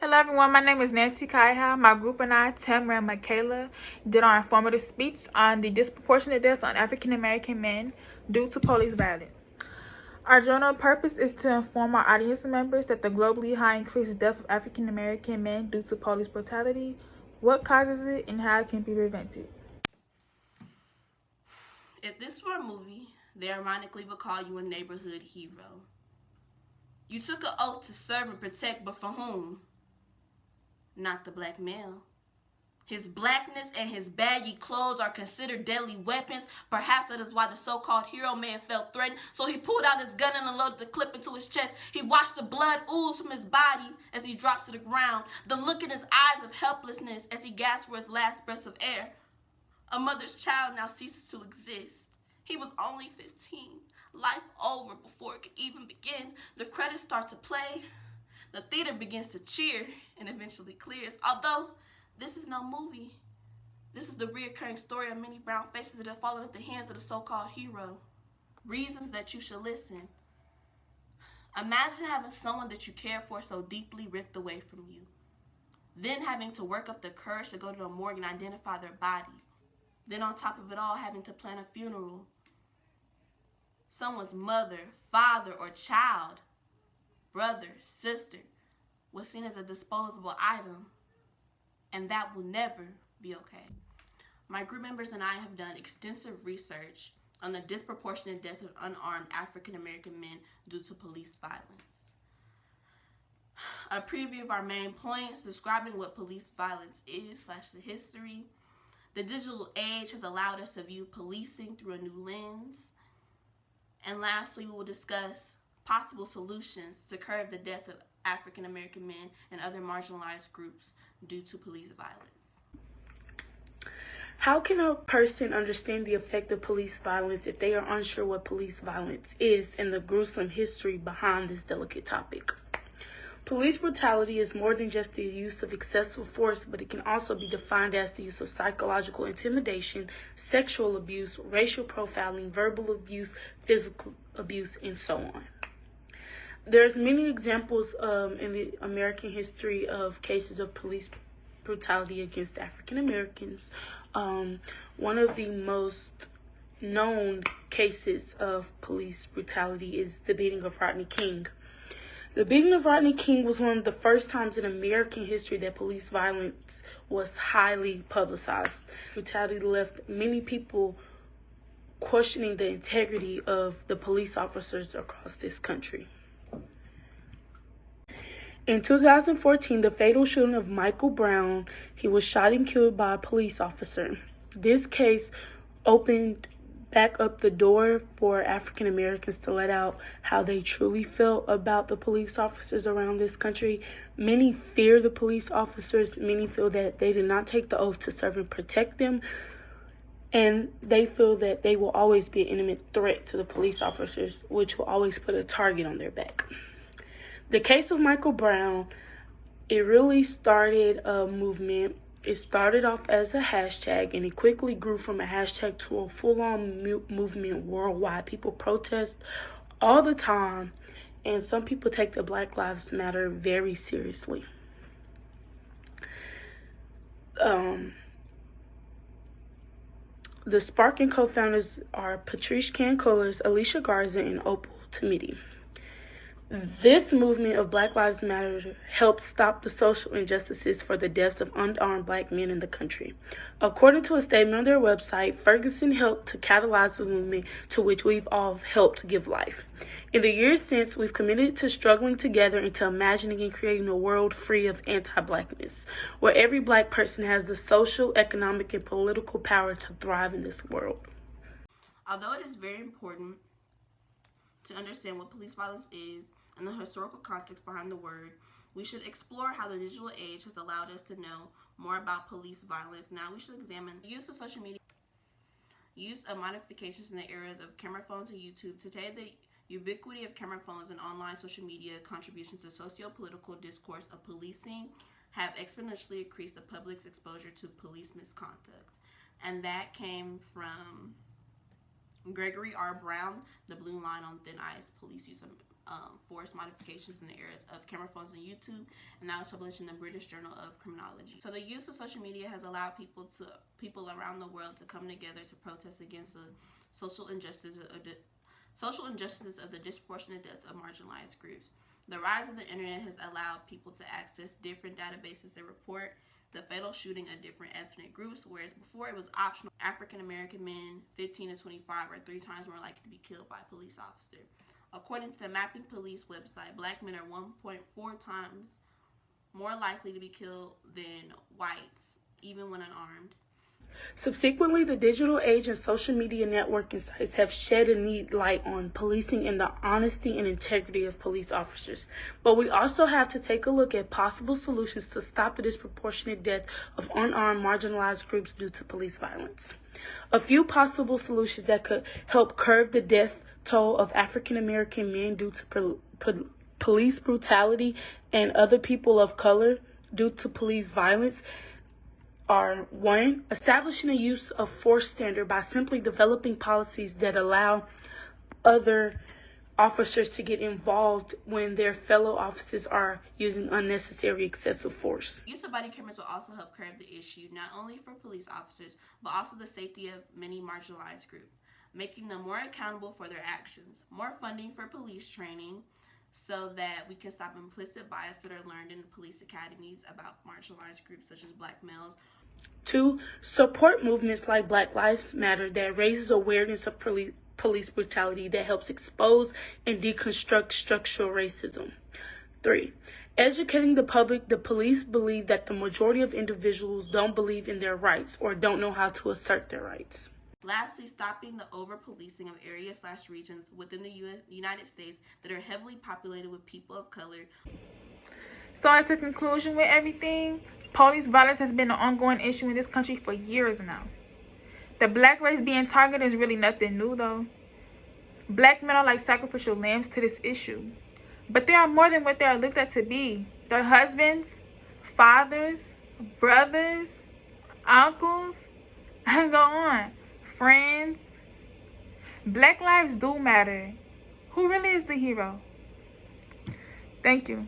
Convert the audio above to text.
Hello everyone, my name is Nancy Kaihau. My group and I, Tamara and Micaela, did our informative speech on the disproportionate deaths on African American men due to police violence. Our general purpose is to inform our audience members that the globally high increased death of African American men due to police brutality, what causes it, and how it can be prevented. If this were a movie, they ironically would call you a neighborhood hero. You took an oath to serve and protect, but for whom? Not the black male. His blackness and his baggy clothes are considered deadly weapons. Perhaps that is why the so-called hero may have felt threatened. So he pulled out his gun and unloaded the clip into his chest. He watched the blood ooze from his body as he dropped to the ground. The look in his eyes of helplessness as he gasped for his last breath of air. A mother's child now ceases to exist. He was only 15. Life over before it could even begin. The credits start to play. The theater begins to cheer and eventually clears. Although this is no movie. This is the reoccurring story of many brown faces that have fallen at the hands of the so-called hero. Reasons that you should listen. Imagine having someone that you care for so deeply ripped away from you. Then having to work up the courage to go to the morgue and identify their body. Then on top of it all, having to plan a funeral. Someone's mother, father, or child, brother, sister, was seen as a disposable item, and that will never be okay. My group members and I have done extensive research on the disproportionate death of unarmed African American men due to police violence. A preview of our main points describing what police violence is / the history. The digital age has allowed us to view policing through a new lens. And lastly, we will discuss possible solutions to curb the death of African American men and other marginalized groups due to police violence. How can a person understand the effect of police violence if they are unsure what police violence is and the gruesome history behind this delicate topic? Police brutality is more than just the use of excessive force, but it can also be defined as the use of psychological intimidation, sexual abuse, racial profiling, verbal abuse, physical abuse, and so on. There's many examples in the American history of cases of police brutality against African Americans. One of the most known cases of police brutality is the beating of Rodney King. The beating of Rodney King was one of the first times in American history that police violence was highly publicized. Brutality left many people questioning the integrity of the police officers across this country. In 2014, the fatal shooting of Michael Brown, he was shot and killed by a police officer. This case opened back up the door for African Americans to let out how they truly felt about the police officers around this country. Many fear the police officers. Many feel that they did not take the oath to serve and protect them. And they feel that they will always be an imminent threat to the police officers, which will always put a target on their back. The case of Michael Brown, it really started a movement. It started off as a hashtag, and it quickly grew from a hashtag to a full-on movement worldwide. People protest all the time, and some people take the Black Lives Matter very seriously. The Spark and co-founders are Patrice Cancolas, Alicia Garza, and Opal Tometi. This movement of Black Lives Matter helped stop the social injustices for the deaths of unarmed black men in the country. According to a statement on their website, Ferguson helped to catalyze the movement to which we've all helped give life. In the years since, we've committed to struggling together and to imagining and creating a world free of anti-blackness, where every black person has the social, economic, and political power to thrive in this world. Although it is very important to understand what police violence is and the historical context behind the word, we should explore how the digital age has allowed us to know more about police violence. Now we should examine the use of social media, use of modifications in the areas of camera phones and YouTube. Today, the ubiquity of camera phones and online social media contributions to socio-political discourse of policing have exponentially increased the public's exposure to police misconduct. And that came from Gregory R. Brown, The Blue Line on Thin Ice, Police Use of force modifications in the areas of camera phones and YouTube, and that was published in the British Journal of Criminology. So the use of social media has allowed people around the world to come together to protest against the social injustice of the disproportionate death of marginalized groups. The rise of the internet has allowed people to access different databases that report the fatal shooting of different ethnic groups, whereas before it was optional. African American men 15 to 25 are 3 times more likely to be killed by a police officer. According to the Mapping Police website, black men are 1.4 times more likely to be killed than whites, even when unarmed. Subsequently, the digital age and social media networking sites have shed a neat light on policing and the honesty and integrity of police officers. But we also have to take a look at possible solutions to stop the disproportionate death of unarmed marginalized groups due to police violence. A few possible solutions that could help curb the death toll of African American men due to police brutality and other people of color due to police violence are: 1, establishing a use of force standard by simply developing policies that allow other officers to get involved when their fellow officers are using unnecessary excessive force. Use of body cameras will also help curb the issue, not only for police officers, but also the safety of many marginalized groups, making them more accountable for their actions. More funding for police training so that we can stop implicit bias that are learned in the police academies about marginalized groups such as black males. 2, support movements like Black Lives Matter that raises awareness of police brutality that helps expose and deconstruct structural racism. 3, educating the public. The police believe that the majority of individuals don't believe in their rights or don't know how to assert their rights. Lastly, stopping the over-policing of areas/regions within the United States that are heavily populated with people of color. So as a conclusion with everything, police violence has been an ongoing issue in this country for years now. The black race being targeted is really nothing new though. Black men are like sacrificial lambs to this issue. But they are more than what they are looked at to be. They're husbands, fathers, brothers, uncles, and go on. Friends. Black lives do matter. Who really is the hero? Thank you.